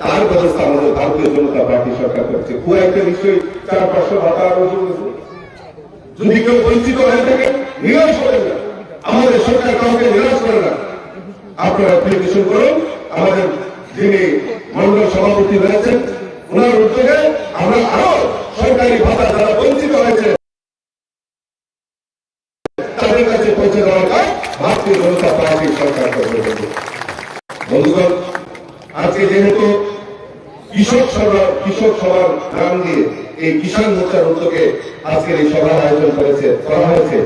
তার ব্যবস্থা আমাদের ভারতীয় জনতা পার্টি সরকার করছে। কুয়েতে নিশ্চয়ই 400-500 ভাতা যদি কেউ বঞ্চিত হয়ে থাকে নিরাশ করেন না, আমাদের সরকার কাউকে নিরাশ করে না। আপনারা অ্যাপ্লিকেশন করুন। আমাদের যিনি মন্ডল সভাপতি রয়েছেন ওনার উদ্যোগে আমরা আরো সরকারি ভাতা যারা বঞ্চিত হয়েছে তাদের কাছে পৌঁছে দেওয়ার কাজ ভারতীয় জনতা পার্টি সরকার করবে। বন্ধুগণ, আজকে যেহেতু কৃষক সভার নাম দিয়ে এই কিষাণ মোর্চার উদ্যোগে আজকের এই সভার আয়োজন করা হয়েছে,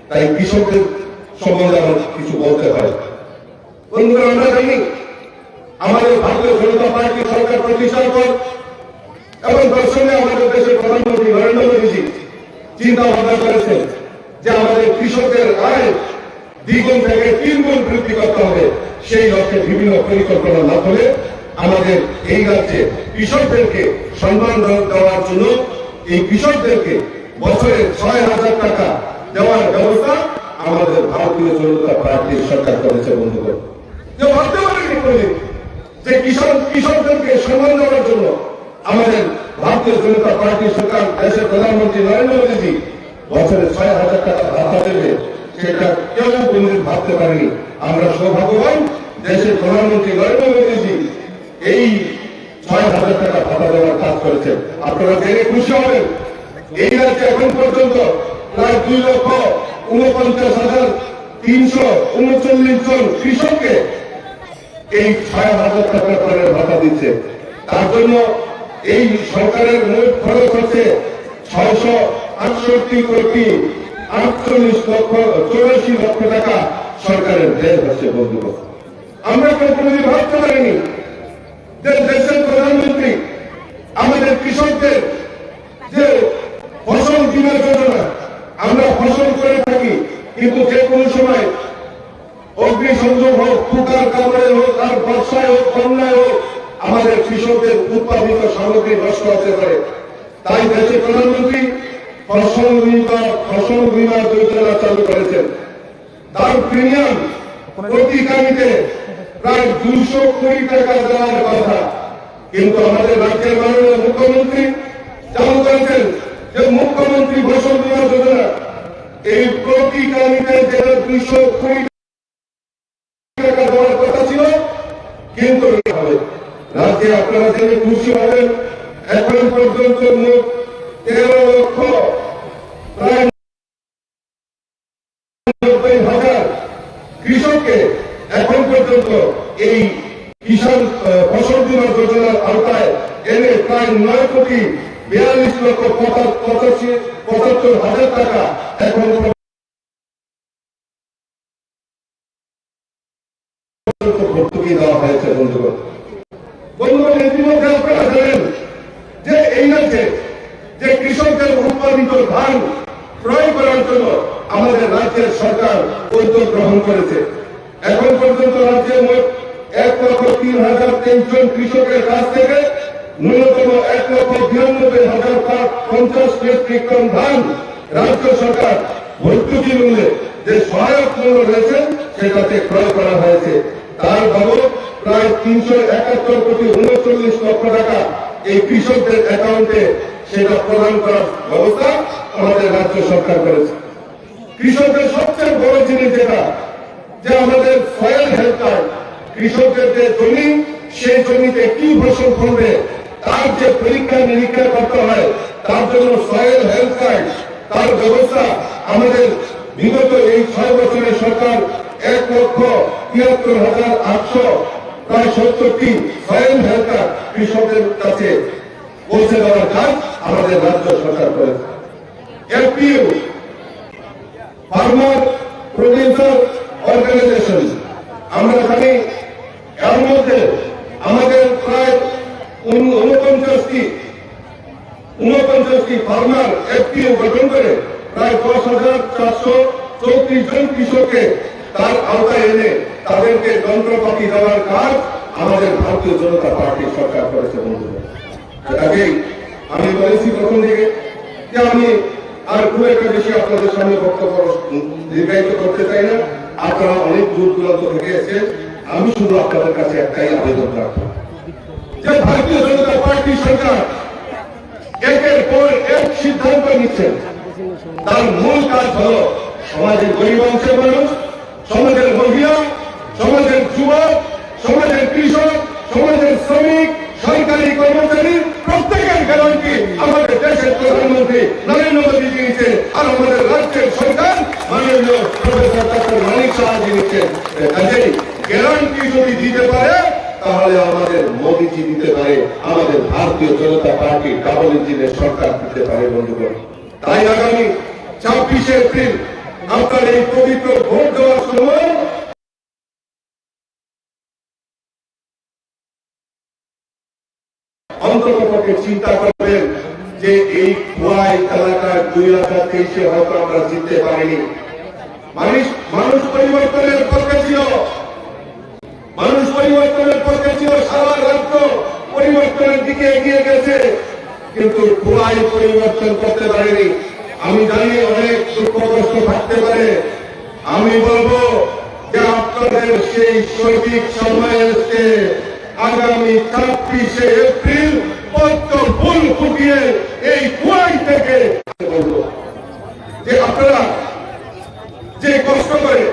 তাই কৃষকদের সম্বন্ধে আমার কিছু বলতে হয়। বন্ধুরা, আমরা জানি আমাদের ভারতীয় জনতা পার্টি সরকার প্রতিষ্ঠার পর এবং দর্শনে আমাদের দেশের প্রধানমন্ত্রী নরেন্দ্র মোদীজি চিন্তা ভাবনা করেছেন যে আমাদের কৃষকদের আয় 2 গুণ থেকে 3 গুণ বৃদ্ধি করতে হবে। সেই লক্ষ্যে বিভিন্ন পরিকল্পনার মাধ্যমে আমাদের এই রাজ্যে কৃষকদেরকে সম্মান দেওয়ার জন্য এই কৃষকদেরকে বছরে 6,000 টাকা দেওয়ার ব্যবস্থা আমাদের ভারতীয় জনতা পার্টির সরকার করেছে। বন্ধুগণ, যে ভাবতে পারেনি যে কৃষকদেরকে সম্মান দেওয়ার জন্য আমাদের ভারতীয় জনতা পার্টির সরকার দেশের প্রধানমন্ত্রী নরেন্দ্র মোদীজি বছরে 6,000 টাকা ভাতা দেবে, সেটা কেউ কোনদিন ভাবতে পারেনি। আমরা সৌভাগ্যবান, দেশের প্রধানমন্ত্রী নরেন্দ্র মোদীজি এই 6,000 টাকা ভাতা দেওয়ার কাজ করেছেন। আপনারা জেনে খুশি হবেন, এই রাজ্যে এখন পর্যন্ত প্রায় 2,49,339 জন কৃষককে এই 6,000 টাকা করে ভাতা দিচ্ছে। তার জন্য এই সরকারের মোট খরচ হচ্ছে 668,48,84 লক্ষ টাকা সরকারের ব্যয় হচ্ছে। বন্ধুগণ, আমরা কোনদিন ভাবতে পারিনি যে দেশের প্রধানমন্ত্রী আমাদের কৃষকদের যে ফসল বীমা যোজনা, আমরা ফসল করে থাকি কিন্তু যে কোনো সময় অগ্নিসংযোগ হোক, ফুটার কাপড়ে হোক, আর বর্ষায় হোক, বন্যায় হোক, আমাদের কৃষকদের উৎপাদিত সামগ্রী নষ্ট হতে পারে। তাই দেশের প্রধানমন্ত্রী ফসল বীমা যোজনা চালু করেছেন। তার প্রিমিয়াম প্রতি গাড়িতে প্রায় 200 কোটি টাকা দেওয়ার কথা, কিন্তু আমাদের রাজ্যের মাননীয় মুখ্যমন্ত্রী চালু করেছেন যে মুখ্যমন্ত্রী ফসল বীমা যোজনা, এই প্রতি গাড়িতে যেটা 200 কোটি টাকা দেওয়ার কথা ছিল, কিন্তু রাজ্যে আপনারা জেনে খুশি হবেন এখন পর্যন্ত মোট 13 লক্ষ প্রায় 90,000 কৃষককে এখন পর্যন্ত এই কিষাণ ফসল বীমা যোজনার আওতায় এনে প্রায় 9,42,75,000 টাকা এখন ভর্তুকি দেওয়া হয়েছে। বন্ধুগণ, ইতিমধ্যে আপনারা জানেন যে এই রাজ্যে যে কৃষকদের উৎপাদিত ধান ক্রয় করার জন্য আমাদের রাজ্যের সরকার উদ্যোগ গ্রহণ করেছে। এখন পর্যন্ত রাজ্যে মোট 1,03,023 জন কৃষকের কাছ থেকে ন্যূনতম 1,92,050 মেট্রিক টন ধান রাজ্য সরকার ভর্তুকি মূল্যে যে সহায়ক মূল্য রয়েছে সেটাতে ক্রয় করা হয়েছে। তার বাবদ প্রায় 371,39 লক্ষ টাকা এই কৃষকদের অ্যাকাউন্টে সেটা প্রদান করার ব্যবস্থা আমাদের রাজ্য সরকার করেছে। কৃষকদের সবচেয়ে বড় জিনিস যেটা, যে আমাদের সয়েল হেলথ কার্ড, কৃষকদের যে জমি, সেই জমিতে কি ফসল ফলবে তার যে পরীক্ষা নিরীক্ষা করতে হয়, তার জন্য সয়েল হেলথ কার্ড তার ব্যবস্থা আমাদের বিগত এই 6 বছরের সরকার 1,73,800 প্রায় 70টি সয়েল হেলথ কার্ড কৃষকদের কাছে পৌঁছে দেওয়ার কাজ আমাদের রাজ্য সরকার করেছে। এফপিইউ, ফার্মার প্রডিউসার অর্গানাইজেশন, আমরা জানি এর মধ্যে আমাদের প্রায় 49টি ফার্মার এফপিইউ গঠন করে প্রায় 10,434 জন কৃষককে তার আওতায় এনে তাদেরকে যন্ত্রপাতি দেওয়ার কাজ আমাদের ভারতীয় জনতা পার্টির সরকার করেছে। বন্ধুরা, আগেই আমি বলেছি প্রথম দিকে যে আমি আর খুব একটা বেশি আপনাদের সামনে বক্তব্য দীর্ঘায়িত করতে চাই না। আপনারা অনেক দূর দূরান্ত থেকে এসেছেন, আমি শুধু আপনাদের কাছে একটাই আবেদন রাখবো যে ভারতীয় জনতা পার্টি সরকার একের পর এক সিদ্ধান্ত নিচ্ছেন, তার মূল কাজ হল সমাজের গরিব অংশের মানুষ, সমাজের মহিলা, সমাজের যুবক, সমাজের কৃষক, সমাজের শ্রমিক, সরকারি কর্মচারী প্রত্যেকের গ্যারান্টি আমাদের দেশের প্রধানমন্ত্রী নরেন্দ্র মোদী দিয়েছে, আর আমাদের রাজ্যের সরকার মাননীয় প্রফেসর ডক্টর মানিক সাহাজি দিচ্ছেন। কাজেই গ্যারান্টি যদি দিতে পারে তাহলে আমাদের মোদীজি দিতে পারে, আমাদের ভারতীয় জনতা পার্টি ডাবল ইঞ্জিনের সরকার দিতে পারে বন্ধুগণ। তাই আগামী 26শে এপ্রিল আপনার এই পবিত্র ভোট দেওয়ার সময় অন্ততপক্ষে চিন্তা করবেন যে এই খোয়াই এলাকায় 2023-এ হয়তো আমরা জিততে পারিনি। মানুষ পরিবর্তনের পক্ষে ছিল, মানুষ পরিবর্তনের পক্ষে ছিল, সারা রাজ্য পরিবর্তনের দিকে এগিয়ে গেছে, কিন্তু খোয়াই পরিবর্তন করতে পারেনি। আমি জানি অনেক দুঃখ কষ্ট থাকতে পারে, আমি বলবো যে আপনাদের সেই সঠিক সময় এসছে। আগামী 26শে এপ্রিল পদ্ম ফুল ফুটিয়ে এই খোয়াই থেকে বলবো যে আপনারা যে কষ্ট করে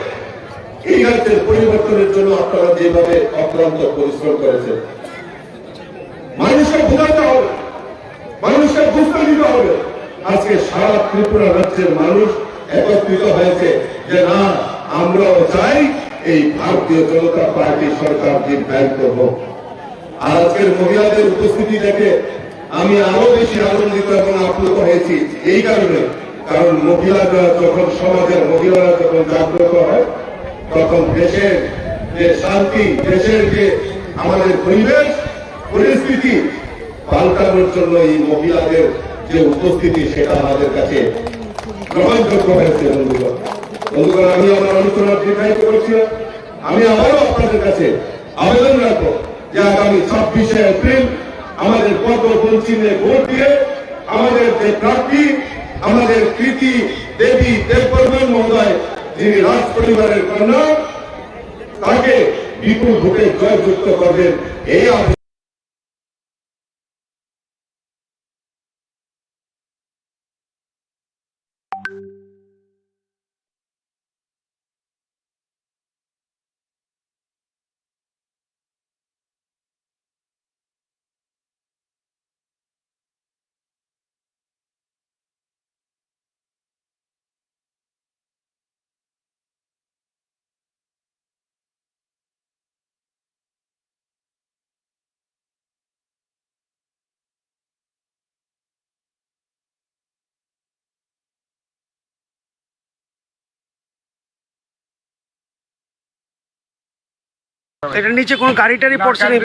এই রাজ্যের পরিবর্তনের জন্য আপনারা যেভাবে অক্লান্ত পরিশ্রম করেছেন, মানুষকে বোঝাতে হবে, মানুষকে বুঝতে দিতে হবে। আজকে সারা ত্রিপুরা রাজ্যের মানুষ একত্রিত হয়েছে যে না, আমরাও চাই এই ভারতীয় জনতা পার্টি সরকার দীর্ঘায়িত হোক। আর আজকের মহিলাদের উপস্থিতি দেখে আমি আরো বেশি আনন্দিত এবং আপ্লুত হয়েছি এই কারণে, কারণ মহিলারা যখন, সমাজের মহিলারা যখন জাগ্রত হয়, তখন দেশের যে শান্তি, দেশের যে আমাদের পরিবেশ পরিস্থিতি পাল্টানোর জন্য এই মহিলাদের যে উপস্থিতি সেটা আমাদের কাছে গ্রহণযোগ্য হয়েছে। বন্ধুগণ, আমি আমার আলোচনা দীর্ঘায়িত করছি না, আমি আবারও আপনাদের কাছে আবেদন রাখবো যে আগামী 26শে এপ্রিল আমাদের পদ্মপঞ্চিনে ভোট দিয়ে আমাদের যে প্রার্থী, আমাদের কৃতি দেবী দেববর্মন মহোদয়, যিনি রাজ পরিবারের কন্যা, তাকে বিপুল ভোটে জয়যুক্ত করবেন এই এটার নিচে কোনো গাড়ি টাড়ি পড়ছে না?